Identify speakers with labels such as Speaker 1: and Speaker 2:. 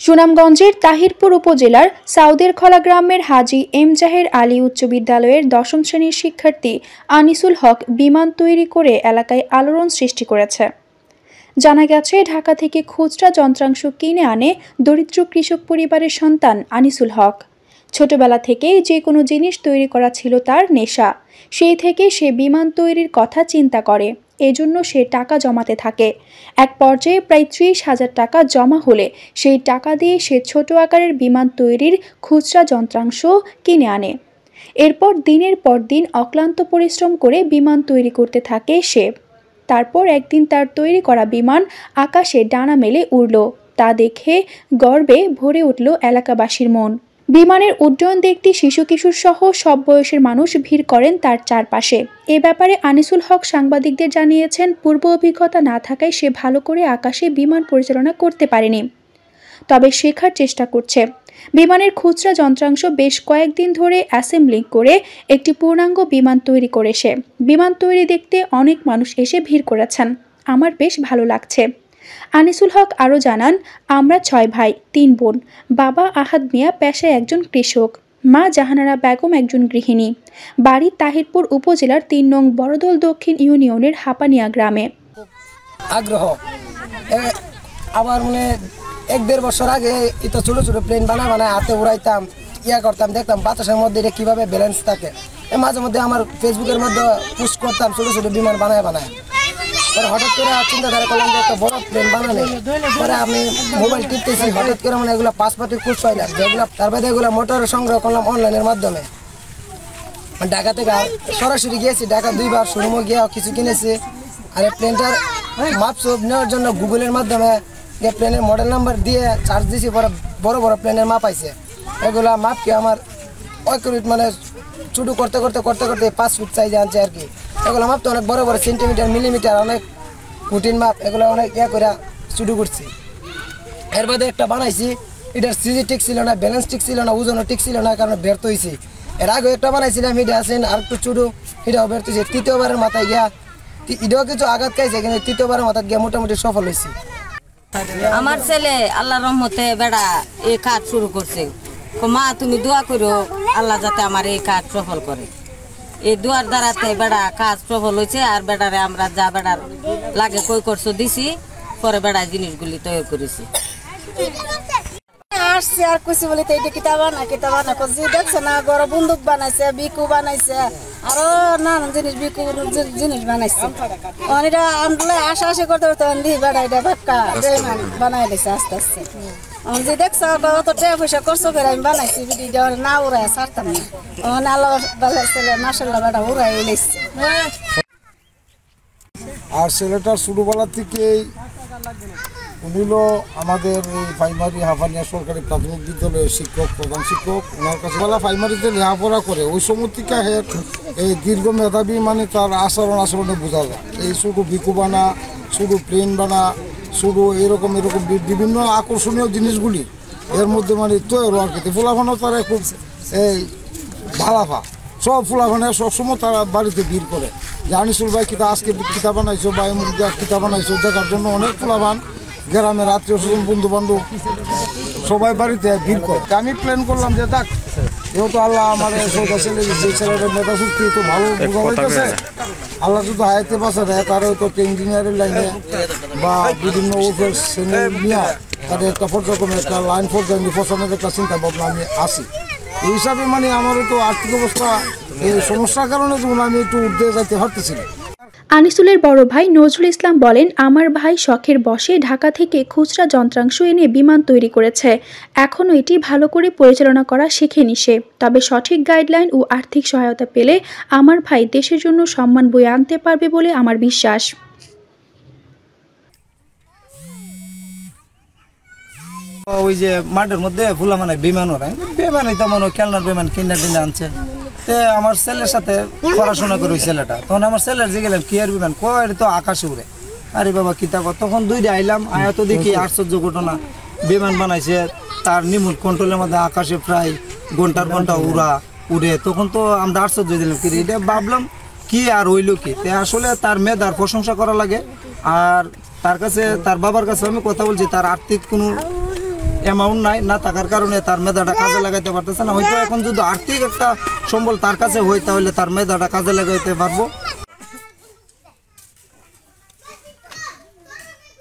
Speaker 1: সুনামগঞ্জের তাহিরপুর উপজেলার সাউদেরখলা গ্রামের হাজী এম জাহের আলী উচ্চ বিদ্যালয়ের দশম শ্রেণীর শিক্ষার্থী আনিসুল হক বিমান তৈরি করে এলাকায় আলোড়ন সৃষ্টি করেছে। জানা গেছে, ঢাকা থেকে খুচরা যন্ত্রাংশ কিনে আনে দরিদ্র কৃষক পরিবারের সন্তান আনিসুল হক। ছোটবেলা থেকেই যে কোনো জিনিস তৈরি করা ছিল তার নেশা। সেই থেকে সে বিমান তৈরির কথা চিন্তা করে, এজন্য সে টাকা জমাতে থাকে। এক পর্যায়ে প্রায় 30,000 টাকা জমা হলে সেই টাকা দিয়ে সে ছোট আকারের বিমান তৈরির খুচরা যন্ত্রাংশ কিনে আনে। এরপর দিনের পর দিন অক্লান্ত পরিশ্রম করে বিমান তৈরি করতে থাকে সে। তারপর একদিন তার তৈরি করা বিমান আকাশে ডানা মেলে উড়ল। তা দেখে গর্বে ভরে উঠল এলাকাবাসীর মন। বিমানের উড্ডয়ন দেখতে শিশু কিশোর সহ সব বয়সের মানুষ ভিড় করেন তার চারপাশে। এ ব্যাপারে আনিসুল হক সাংবাদিকদের জানিয়েছেন, পূর্ব অভিজ্ঞতা না থাকায় সে ভালো করে আকাশে বিমান পরিচালনা করতে পারেনি, তবে শেখার চেষ্টা করছে। বিমানের খুচরা যন্ত্রাংশ বেশ কয়েকদিন ধরে অ্যাসেম্বলিং করে একটি পূর্ণাঙ্গ বিমান তৈরি করে সে। বিমান তৈরি দেখতে অনেক মানুষ এসে ভিড় করেছেন। আমার বেশ ভালো লাগছে। আনিসুল হক আরও জানান, আমরা 6 ভাই 3 বোন। বাবা আহাদ মিয়া পেশায় একজন কৃষক, মা জাহানারা বেগম একজন গৃহিণী। বাড়ি তাহিরপুর উপজেলার 3 নং বড়দল দক্ষিণ ইউনিয়নের হাপানিয়া গ্রামে।
Speaker 2: আগ্রহ আবার মানে 1-1.5 বছর আগে এটা ছোট ছোট প্লেন বানায় হাতে উড়াইতাম, করতাম, দেখতাম বাতাসের মধ্যে এটা কীভাবে ব্যালেন্স থাকে। মাঝে মধ্যে আমার ফেসবুকের মধ্যে পোস্ট করতাম ছোট ছোট বিমান বানায়। পরে হঠাৎ করে চিন্তাধারা করলাম যে একটা বড় প্লেন বানালে। পরে আমি মোবাইল টিপতেছি, হঠাৎ করে মানে এগুলো পাসপোর্টের কোর্স হয় না, যেগুলো তারপরে এগুলো মোটর সংগ্রহ করলাম অনলাইনের মাধ্যমে। ঢাকা থেকে সরাসরি গিয়েছি, ঢাকা 2 বার শোরুমে গিয়ে কিছু কিনেছি। আর এই প্লেনটার মাপ নেওয়ার জন্য গুগলের মাধ্যমে প্লেনের মডেল নাম্বার দিয়ে চার্জ দিয়েছি। পরে বড় বড় প্লেনের মাপ আইছে। এগুলা মাপকে আমার মানে ছোটো করতে 5 ফুট সাইজে আনছে আর কি। এগুলো মাপ তো অনেক বড় বড় সেন্টিমিটার মিলিমিটার অনেক কঠিন মাপ। এগুলো অনেক করে শুরু করছি। এর বাদে একটা বানাইছি, এটার সিজি ঠিক ছিল না, ব্যালেন্স ঠিক ছিল না, ওজনও ঠিক ছিল না, কারণ ব্যর্থ হয়েছি। এর আগে একটা বানাইছিলাম, এটা আছেন আর একটু ছোটো, এটাও ব্যর্থ হয়েছে। তৃতীয়বারের মাথায় গিয়া এটাও কিছু আঘাত খাইছে, কিন্তু তৃতীয়বারের মাথায় গিয়া মোটামুটি সফল হয়েছি।
Speaker 3: আমার ছেলে আল্লাহ রহমতে বেড়া এই কাজ শুরু করছে। মা তুমি দোয়া করো আল্লাহ যাতে আমার এই কাজ সফল করে। এই দোয়ার দ্বারাতে বেড়া কাজ সফল হয়েছে। আর বেড়ারে আমরা যা বেড়ার লাগে কই করছো দিছি, পরে বেড়া জিনিসগুলি তৈরি করেছি।
Speaker 4: আসছে আর কিছু বলি তো এটা কিতাব না করছি, দেখছে না বড় বন্দুক বানাইছে, বিকু বানাইছে, আরো নানান জিনিস বিকু জিনিস বানাইছে। এটা আমরা আশা করতে করতে বেড়া এটা ভাক্কা বানাই দিছে আস্তে আস্তে। যে দেখছো অত টাকা পয়সা খরচ করে আমি বানাইছি, না উড়াই ছাড়তাম না। আল্লাহ ছেলে মাসাল্লাহ বেড়া উড়াই এনেছে।
Speaker 5: আর ছেলেটার ছোটবেলা থেকেই উনিল আমাদের এই প্রাইমারি হাফানিয়া সরকারি প্রাথমিক বিদ্যালয়ের প্রধান শিক্ষক। ওনার কাছে প্রাইমারিতে লেখাপড়া করে ওই সময় থেকে এই দীর্ঘ মেধাবী, মানে তার আচরণে বোঝা যায়। এই শুধু বিকু বানা, শুধু প্লেন বানা, শুধু এরকম বিভিন্ন আকর্ষণীয় জিনিসগুলি এর মধ্যে মানে তৈরি আর কি। ফুলাফানও তারা খুব এই ভালাফা, সব ফুলাফানে সবসময় তারা বাড়িতে ভিড় করে যে আনিসুল ভাই আজকে কিতাব বানাইছো বা এমন কিতাব বানাইছো, দেখার জন্য অনেক ফুলাফান গ্রামের আত্মীয় স্বজন বন্ধু বান্ধব সবাই বাড়িতে ভিড় করে। আমি প্ল্যান করলাম যে দেখ, যেহেতু আল্লাহ আমার ছেলে দিচ্ছে, ছেলেটার মেধা শক্তি তো ভালো বোঝা হইতেছে, আল্লাহ শুধু হায়াতে বাঁচা দেয়, তারা হয়তো ইঞ্জিনিয়ারিং লাইনে বা বিভিন্ন ওফের শ্রেণী নিয়ে তাদের একটা পর্যক্রমে একটা লাইন পর্যায়ে পছন্দের একটা চিন্তা ভাবনা আমি আসি। এই হিসাবে মানে আমারও তো আর্থিক অবস্থা এই সমস্যার কারণে যেমন আমি একটু উঠতে যাইতে পারতেছিলাম।
Speaker 1: আনিসুলের বড় ভাই নজরুল ইসলাম বলেন, আমার ভাই শখের বশে ঢাকা থেকে খুচরা যন্ত্রাংশ এনে বিমান তৈরি করেছে। এখনও এটি ভালো করে পরিচালনা করা শেখেনি সে, তবে সঠিক গাইডলাইন ও আর্থিক সহায়তা পেলে আমার ভাই দেশের জন্য সম্মান বয়ে আনতে পারবে বলে আমার বিশ্বাস।
Speaker 2: ওই যে মাঠের মধ্যে ফুলা মানে বিমান ওরাই তেমন খেলনার বিমান কিনে আনছে। আমার ছেলের সাথে পড়াশোনা করে ওই ছেলেটা, তখন আমার ছেলের যে গেলাম কি আর বিমান কয় তো আকাশে উড়ে। আরে বাবা কিতাব, তখন 2টা আইলাম, আয়া তো দেখি আশ্চর্য ঘটনা, বিমান বানাইছে তার রিমোট কন্ট্রোলের মধ্যে আকাশে প্রায় ঘন্টার ঘন্টা উড়ে। তখন তো আমরা আশ্চর্য দিলাম, কি এটা ভাবলাম কি আর হইল কি। আসলে তার মেধার প্রশংসা করা লাগে। আর তার কাছে, তার বাবার কাছে আমি কথা বলছি, তার আর্থিক কোনো
Speaker 6: অ্যামাউন্ট নাই, না থাকার কারণে তার মেধাটা কাজে লাগাইতে পারতেছে না। হয়তো এখন যদি আর্থিক একটা সম্বল তার কাছে হয় তাহলে তার মেধাটা কাজে লাগাইতে পারবো।